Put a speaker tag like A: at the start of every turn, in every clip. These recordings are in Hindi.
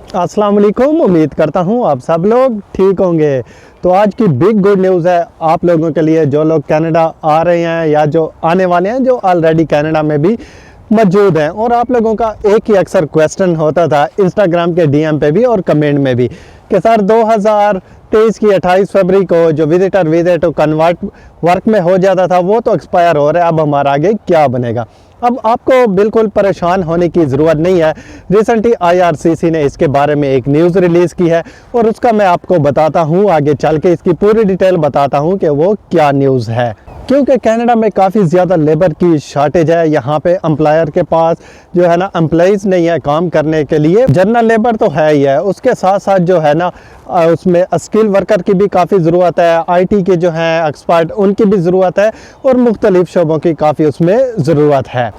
A: अस्सलाम वालेकुम। उम्मीद करता हूँ आप सब लोग ठीक होंगे। तो आज की बिग गुड न्यूज़ है आप लोगों के लिए, जो लोग कनाडा आ रहे हैं या जो आने वाले हैं, जो ऑलरेडी कनाडा में भी मौजूद हैं। और आप लोगों का एक ही अक्सर क्वेश्चन होता था इंस्टाग्राम के डीएम पे भी और कमेंट में भी कि सर 2023 की 28 फरवरी को जो visitor visa to convert work में हो जाता था वो तो एक्सपायर हो रहा है, अब हमारा आगे क्या बनेगा। अब आपको बिल्कुल परेशान होने की ज़रूरत नहीं है। रिसेंटली आईआरसीसी ने इसके बारे में एक न्यूज़ रिलीज़ की है और उसका मैं आपको बताता हूँ, आगे चल के इसकी पूरी डिटेल बताता हूँ कि वो क्या न्यूज़ है। क्योंकि कनाडा में काफ़ी ज़्यादा लेबर की शार्टेज है। यहाँ पे एम्प्लॉयर के पास जो है ना एम्प्लॉइज़ नहीं है काम करने के लिए। जनरल लेबर तो है ही है, उसके साथ साथ जो है ना उसमें स्किल वर्कर की भी काफ़ी ज़रूरत है, आईटी के जो हैं एक्सपर्ट उनकी भी ज़रूरत है और मुख्तलिफ़ शोबों की काफ़ी उसमें ज़रूरत है।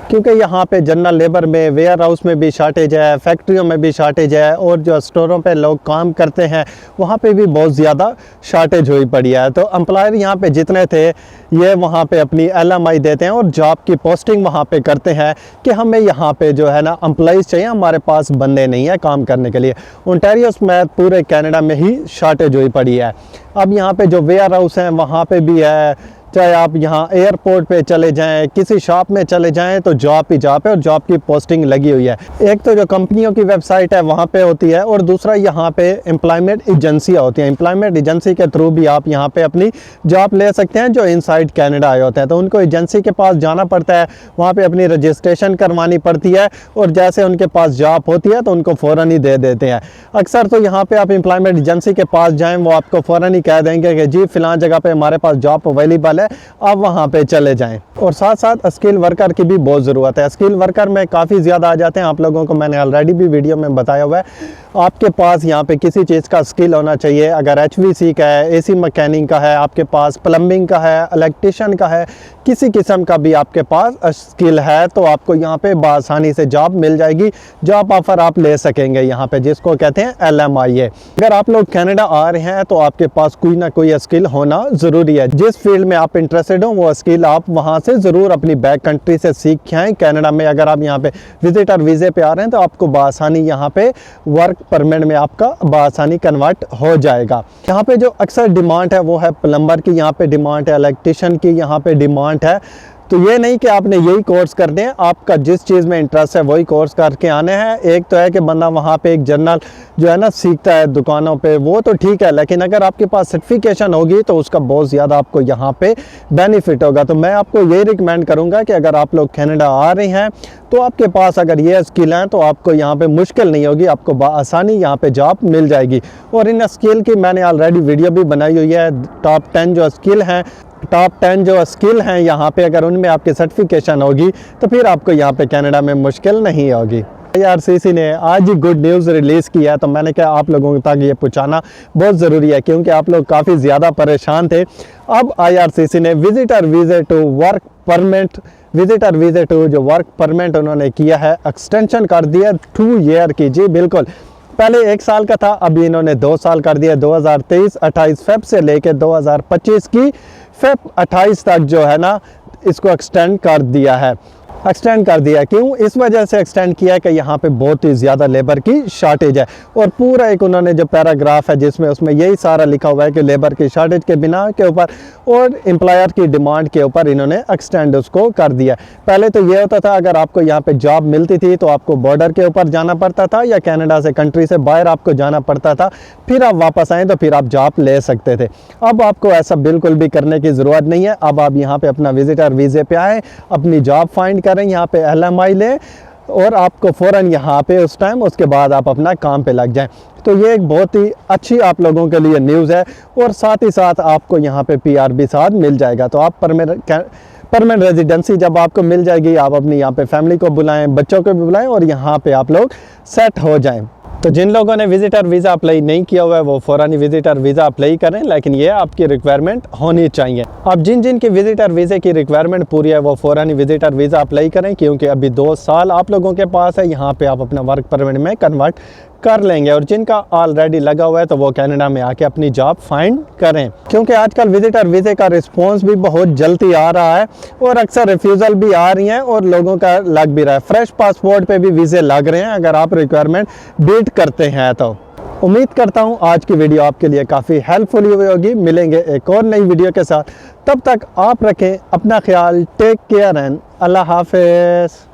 A: क्योंकि यहाँ पे जनरल लेबर में, वेयर हाउस में भी शार्टेज है, फैक्ट्रियों में भी शार्टेज है और जो स्टोरों पे लोग काम करते हैं वहाँ पे भी बहुत ज़्यादा शार्टेज हुई पड़ी है। तो एम्प्लॉयर यहाँ पे जितने थे ये वहाँ पे अपनी एलएमआई देते हैं और जॉब की पोस्टिंग वहाँ पे करते हैं कि हमें यहाँ पे जो है ना एम्प्लॉइज़ चाहिए, हमारे पास बंदे नहीं है काम करने के लिए। ओंटारियो समेत पूरे कनाडा में ही शार्टेज हुई पड़ी है। अब यहाँ पे जो वेयर हाउस हैं वहाँ पे भी है, चाहे आप यहाँ एयरपोर्ट पे चले जाएं, किसी शॉप में चले जाएं तो जॉब ही जॉब है और जॉब की पोस्टिंग लगी हुई है। एक तो जो कंपनियों की वेबसाइट है वहाँ पे होती है और दूसरा यहाँ पे एम्प्लॉयमेंट एजेंसियाँ होती हैं। एम्प्लॉयमेंट एजेंसी के थ्रू भी आप यहाँ पे अपनी जॉब ले सकते हैं जो इनसाइड कनाडा आए होते हैं। तो उनको एजेंसी के पास जाना पड़ता है, वहाँ पर अपनी रजिस्ट्रेशन करवानी पड़ती है और जैसे उनके पास जॉब होती है तो उनको फ़ौरन ही दे देते हैं। अक्सर तो यहाँ पर आप एम्प्लॉयमेंट एजेंसी के पास जाएँ, वो आपको फ़ौरन ही कह देंगे कि जी फ़लाँ जगह पर हमारे पास जॉब अवेलेबल है, आप वहाँ पे चले जाएं। और साथ साथ स्किल वर्कर की भी बहुत ज़रूरत है। स्किल वर्कर में काफ़ी ज़्यादा आ जाते हैं, आप लोगों को मैंने ऑलरेडी भी वीडियो में बताया हुआ है। आपके पास यहाँ पे किसी चीज़ का स्किल होना चाहिए। अगर एचवीसी का है, एसी मैकेनिक का है, आपके पास प्लम्बिंग का है, इलेक्ट्रिशियन का है, किसी किस्म का भी आपके पास स्किल है तो आपको यहाँ पे बआसानी से जॉब मिल जाएगी। जॉब ऑफ़र आप ले सकेंगे यहाँ पे, जिसको कहते हैं LMIA। अगर आप लोग कनाडा आ रहे हैं तो आपके पास कोई ना कोई स्किल होना ज़रूरी है। जिस फील्ड में आप इंटरेस्टेड हो वो स्किल आप वहाँ से ज़रूर अपनी बैक कंट्री से सीख के आएँ। कनाडा में अगर आप यहाँ पे विजिटर वीज़े पे आ रहे हैं तो आपको बआसानी यहाँ पे वर्क परमिट में आपका बआसानी कन्वर्ट हो जाएगा। यहाँ पे जो अक्सर डिमांड है वो है प्लम्बर की, यहाँ पे डिमांड है इलेक्ट्रिशियन की, यहाँ पे डिमांड है। तो ये नहीं कि आपने यही कोर्स करने हैं, आपका जिस चीज़ में इंटरेस्ट है वही कोर्स करके आने हैं। एक तो है कि बंदा वहाँ पे एक जनरल जो है ना सीखता है दुकानों पे, वो तो ठीक है, लेकिन अगर आपके पास सर्टिफिकेशन होगी तो उसका बहुत ज़्यादा आपको यहाँ पे बेनिफिट होगा। तो मैं आपको यही रिकमेंड करूँगा कि अगर आप लोग कनाडा आ रहे हैं तो आपके पास अगर ये स्किल हैं तो आपको यहाँ पे मुश्किल नहीं होगी, आपको बआसानी यहाँ पे जॉब मिल जाएगी। और इन स्किल की मैंने ऑलरेडी वीडियो भी बनाई हुई है। टॉप 10 जो स्किल हैं, टॉप 10 जो स्किल हैं यहाँ पे, अगर उनमें आपकी सर्टिफिकेशन होगी तो फिर आपको यहाँ पे कनाडा में मुश्किल नहीं होगी। आईआरसीसी ने आज ही गुड न्यूज़ रिलीज़ किया है तो मैंने कहा आप लोगों तक ये पहुँचाना बहुत ज़रूरी है क्योंकि आप लोग काफ़ी ज़्यादा परेशान थे। अब आईआरसीसी ने visitor visa to work permit, visitor visa to जो वर्क परमिट उन्होंने किया है एक्सटेंशन कर दिया 2 ईयर की। जी बिल्कुल, पहले 1 साल का था, अभी इन्होंने 2 साल कर दिया। 2023 28 फेब से लेकर 2025 की फेब 28 तक जो है ना इसको एक्सटेंड कर दिया है। एक्सटेंड कर दिया क्यों? इस वजह से एक्सटेंड किया है कि यहाँ पे बहुत ही ज़्यादा लेबर की शार्टेज है। और पूरा एक उन्होंने जो पैराग्राफ है जिसमें उसमें यही सारा लिखा हुआ है कि लेबर की शार्टेज के बिना के ऊपर और एम्प्लॉयर की डिमांड के ऊपर इन्होंने एक्सटेंड उसको कर दिया। पहले तो ये होता था अगर आपको यहाँ पे जॉब मिलती थी तो आपको बॉर्डर के ऊपर जाना पड़ता था या कनाडा से कंट्री से बाहर आपको जाना पड़ता था, फिर आप वापस आएँ तो फिर आप जॉब ले सकते थे। अब आपको ऐसा बिल्कुल भी करने की ज़रूरत नहीं है। अब आप यहाँ पर अपना विजिटर वीज़े पे आए, अपनी जॉब फाइंड करें, यहाँ पे LMI लें और आपको फ़ौरन यहाँ पे उस टाइम उसके बाद आप अपना काम पे लग जाएं। तो ये एक बहुत ही अच्छी आप लोगों के लिए न्यूज़ है और साथ ही साथ आपको यहाँ पे PR भी साथ मिल जाएगा। तो आप परमानेंट रेजिडेंसी जब आपको मिल जाएगी, आप अपनी यहाँ पे फैमिली को बुलाएं, बच्चों को भी बुलाएं और यहाँ पे आप लोग सेट हो जाएं। तो जिन लोगों ने विजिटर वीज़ा अप्लाई नहीं किया हुआ है वो फ़ौरन ही विजिटर वीज़ा अप्लाई करें, लेकिन ये आपकी रिक्वायरमेंट होनी चाहिए। अब जिन की विजिटर वीज़े की रिक्वायरमेंट पूरी है वो फ़ौरन ही विजिटर वीज़ा अप्लाई करें क्योंकि अभी 2 साल आप लोगों के पास है, यहाँ पे आप अपना वर्क परमिट में कन्वर्ट कर लेंगे, और जिनका ऑलरेडी लगा हुआ है तो वो कनाडा में आके अपनी जॉब फाइंड करें, क्योंकि आजकल विजिटर वीज़े का रिस्पॉन्स भी बहुत जल्दी आ रहा है और अक्सर रिफ्यूज़ल भी आ रही हैं और लोगों का लग भी रहा है। फ्रेश पासपोर्ट पे भी वीज़े लग रहे हैं अगर आप रिक्वायरमेंट बीट करते हैं तो। उम्मीद करता हूँ आज की वीडियो आपके लिए काफ़ी हेल्पफुल हुई होगी। मिलेंगे एक और नई वीडियो के साथ, तब तक आप रखें अपना ख्याल। टेक केयर एंड अल्लाह हाफिज़।